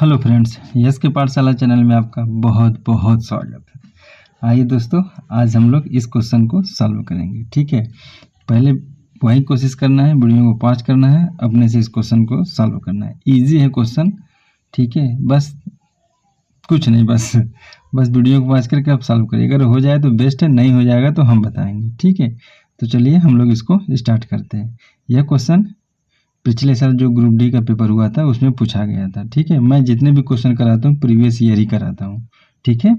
Hello friends, yes के पाठशाला channel में आपका बहुत बहुत स्वागत है। आइए दोस्तों, आज हम लोग इस क्वेश्चन को सॉल्व करेंगे। ठीक है, पहले वही कोशिश करना है, वीडियो को पॉज करना है, अपने से इस क्वेश्चन को सॉल्व करना है। इजी है क्वेश्चन, ठीक है, बस कुछ नहीं, बस वीडियो को पॉज करके आप सॉल्व करिए। अगर हो जाए तो बेस्ट है, नहीं हो जाएगा तो हम बताएंगे। ठीक है, तो चलिए हम लोग इसको स्टार्ट करते हैं। यह क्वेश्चन पिछले साल जो ग्रुप डी का पेपर हुआ था उसमें पूछा गया था। ठीक है, मैं जितने भी क्वेश्चन कराता हूँ प्रीवियस ईयर ही कराता हूँ। ठीक है,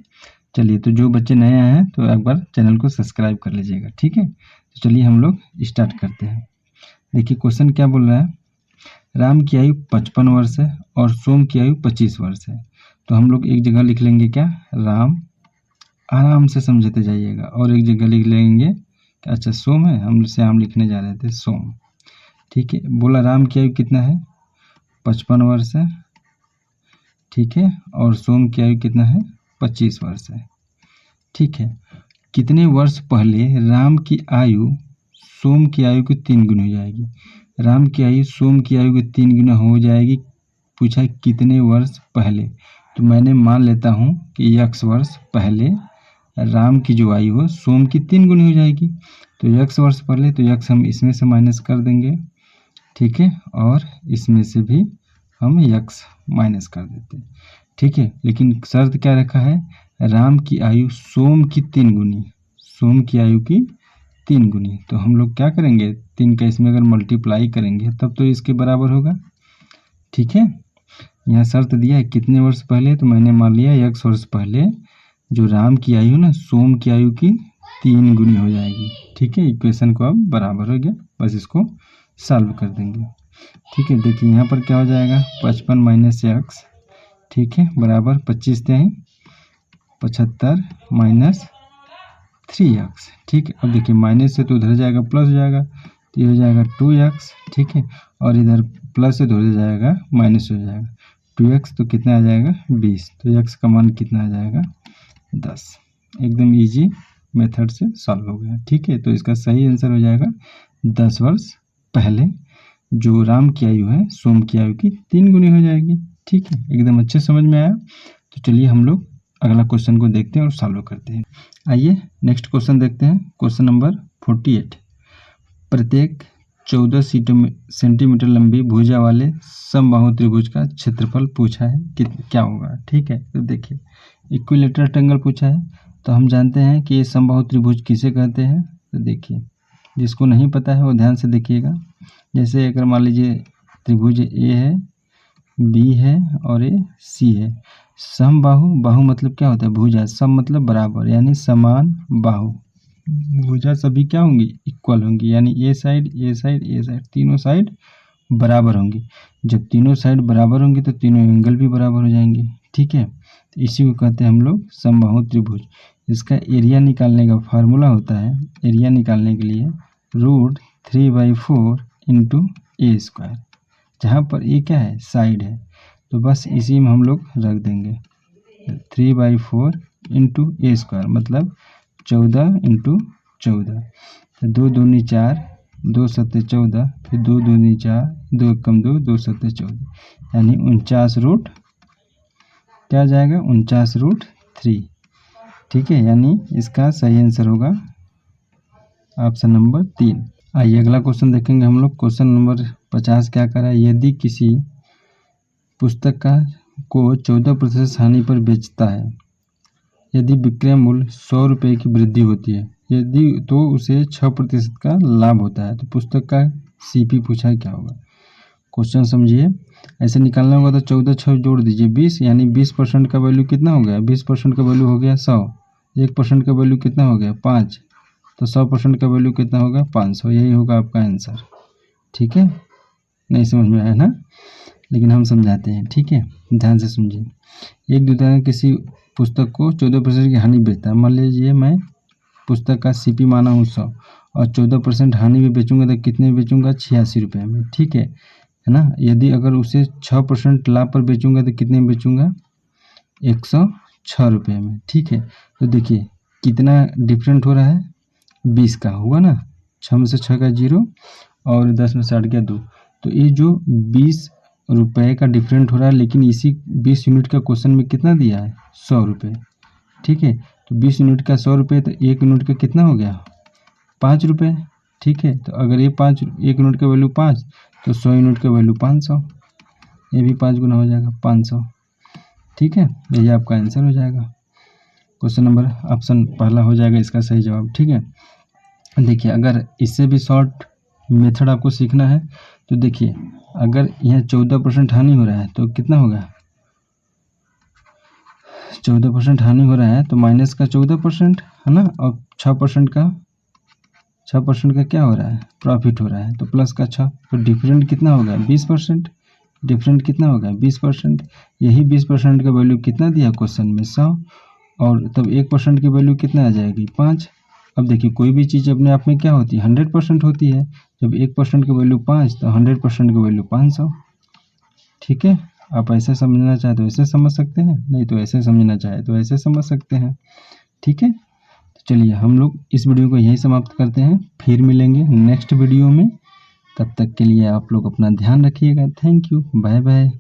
चलिए, तो जो बच्चे नए आए हैं तो एक बार चैनल को सब्सक्राइब कर लीजिएगा। ठीक है, तो चलिए हम लोग स्टार्ट करते हैं। देखिए क्वेश्चन क्या बोल रहा है, राम की आयु 55 वर्ष है और सोम की आयु 25 वर्ष है। तो हम लोग एक जगह लिख लेंगे क्या, राम, आराम से समझते जाइएगा, और एक जगह लिख लेंगे अच्छा सोम है, हम श्याम लिखने जा रहे थे सोम। ठीक है, बोला राम की आयु कितना है, 55 वर्ष है। ठीक है, और सोम की आयु कितना है, 25 वर्ष है। ठीक है, कितने वर्ष पहले राम की आयु सोम की आयु की 3 गुनी हो जाएगी। राम की आयु सोम की आयु की 3 गुना हो जाएगी। पूछा कितने वर्ष पहले, तो मैंने मान लेता हूँ कि x वर्ष पहले राम की जो आयु हो सोम की 3 गुनी हो जाएगी। तो x वर्ष पहले, तो x हम इसमें से माइनस कर देंगे। ठीक है, और इसमें से भी हम x माइनस कर देते हैं। ठीक है, लेकिन शर्त क्या रखा है, राम की आयु सोम की 3 गुनी, सोम की आयु की 3 गुनी। तो हम लोग क्या करेंगे, 3 का इसमें अगर मल्टीप्लाई करेंगे तब तो इसके बराबर होगा। ठीक है, यहाँ शर्त दिया है कितने वर्ष पहले, तो मैंने मान लिया x वर्ष पहले जो राम की आयु ना सोम की आयु की 3 गुनी हो जाएगी। ठीक है, इक्वेशन को अब बराबर हो गया, बस इसको सॉल्व कर देंगे। ठीक है, देखिए यहाँ पर क्या हो जाएगा, 55 माइनस x, ठीक है, बराबर 25 3 75 माइनस 3x। ठीक है, अब देखिए माइनस से तो उधर जाएगा प्लस हो जाएगा, तो ये हो जाएगा 2x। ठीक है, और इधर प्लस से उधर जाएगा माइनस हो जाएगा 2x, तो कितना आ जाएगा 20। तो x का मान कितना आ जाएगा 10। एकदम इजी मेथड से सॉल्व हो गया। ठीक है, तो इसका सही आंसर हो जाएगा 10 वर्ष पहले जो राम की आयु है सोम की आयु की 3 गुनी हो जाएगी। ठीक है, एकदम अच्छे समझ में आया। तो चलिए हम लोग अगला क्वेश्चन को देखते हैं और सॉल्व करते हैं। आइए नेक्स्ट क्वेश्चन देखते हैं। क्वेश्चन नंबर 48, प्रत्येक 14 सेंटीमीटर लंबी भुजा वाले समबाहु त्रिभुज का क्षेत्रफल पूछा है कि क्या होगा। ठीक है, तो देखिए इक्विलेटरल ट्रायंगल पूछा है, तो हम जानते हैं कि ये समबाहु त्रिभुज किसे कहते हैं। तो देखिए जिसको नहीं पता है वो ध्यान से देखिएगा। जैसे अगर मान लीजिए त्रिभुज ए है, बी है और ये सी है। समबाहु, बाहु मतलब क्या होता है, भुजा, सम मतलब बराबर, यानी समान बाहु। भुजा सभी क्या होंगी, इक्वल होंगी, यानी ए साइड ए साइड ए साइड, तीनों साइड बराबर होंगी। जब तीनों साइड बराबर होंगी तो तीनों एंगल भी बराबर हो जाएंगे। ठीक है, तो इसी को कहते हैं हम लोग समबाहु त्रिभुज। इसका एरिया निकालने का फार्मूला होता है, एरिया निकालने के लिए √3/4 इंटू ए स्क्वायर, जहाँ पर ए क्या है, साइड है, तो बस इसी में हम लोग रख देंगे 3/4 इंटू ए स्क्वायर, मतलब 14 इंटू 14। तो 2 दूनी 4, 2 सत्ते 14, फिर 2 दूनी 4, 2 एकम 2, 2 सत्ते 14, यानी 49 रूट क्या आ जाएगा, 49√3। ठीक है, यानी इसका सही आंसर होगा ऑप्शन नंबर 3। आइए अगला क्वेश्चन देखेंगे हम लोग। क्वेश्चन नंबर 50 क्या कर रहा है, यदि किसी पुस्तक को 14% हानि पर बेचता है, यदि विक्रय मूल्य 100 रुपये की वृद्धि होती है, यदि तो उसे 6% का लाभ होता है, तो पुस्तक का सीपी पूछा है क्या होगा। क्वेश्चन समझिए, ऐसे निकालना होगा तो 14 6 जोड़ दीजिए 20, यानी 20% का वैल्यू कितना हो गया, 20% का वैल्यू हो गया 100, 1% का वैल्यू कितना हो गया 5, तो 100% का वैल्यू कितना होगा 500। यही होगा आपका आंसर। ठीक है, नहीं समझ में आया ना, लेकिन हम समझाते हैं। ठीक है, ध्यान से समझिए। एक दुकान किसी पुस्तक को 14% की हानि बेचता है। मान लीजिए मैं पुस्तक का सीपी माना हूँ 100 और 14% हानि में बेचूंगा तो कितने में बेचूंगा, 86 रुपये में। ठीक है ना, यदि अगर उसे 6% लाभ पर बेचूंगा तो कितने में बेचूंगा, 106 रुपये में। ठीक है, तो देखिए कितना डिफरेंट हो रहा है, 20 का हुआ ना, 6 में से 6 का 0 और 10 में से 8 गया 2, तो ये जो 20 रुपए का डिफरेंट हो रहा है, लेकिन इसी 20 यूनिट का क्वेश्चन में कितना दिया है 100 रुपये। ठीक है, तो 20 यूनिट का 100 रुपये, तो 1 यूनिट का कितना हो गया 5 रुपये। ठीक है, तो अगर ये 1 यूनिट का वैल्यू 5, तो 100 यूनिट का वैल्यू 500, ये भी 5 गुना हो जाएगा 500। ठीक है, यही आपका आंसर हो जाएगा। क्वेश्चन नंबर ऑप्शन पहला हो जाएगा इसका सही जवाब। ठीक है, देखिए अगर इससे भी शॉर्ट मेथड आपको सीखना है तो देखिए, अगर यह 14% हानि हो रहा है तो कितना होगा, 14% हानि हो रहा है तो माइनस का 14% है ना, और 6% का क्या हो रहा है, प्रॉफिट हो रहा है, तो प्लस का 6, तो डिफरेंट कितना होगा 20%। डिफरेंट कितना होगा 20%। यही 20% का वैल्यू कितना दिया क्वेश्चन में 100, और तब 1% की वैल्यू कितना आ जाएगी 5। अब देखिए कोई भी चीज़ अपने आप में क्या होती है 100% होती है। जब 1% की वैल्यू 5 तो 100% की वैल्यू 500। ठीक है, आप ऐसे समझना चाहे तो ऐसे समझ सकते हैं, नहीं तो ऐसे समझना चाहे तो ऐसे समझ सकते हैं। ठीक है, तो चलिए हम लोग इस वीडियो को यहीं समाप्त करते हैं, फिर मिलेंगे नेक्स्ट वीडियो में। तब तक के लिए आप लोग अपना ध्यान रखिएगा। Thank you, bye bye.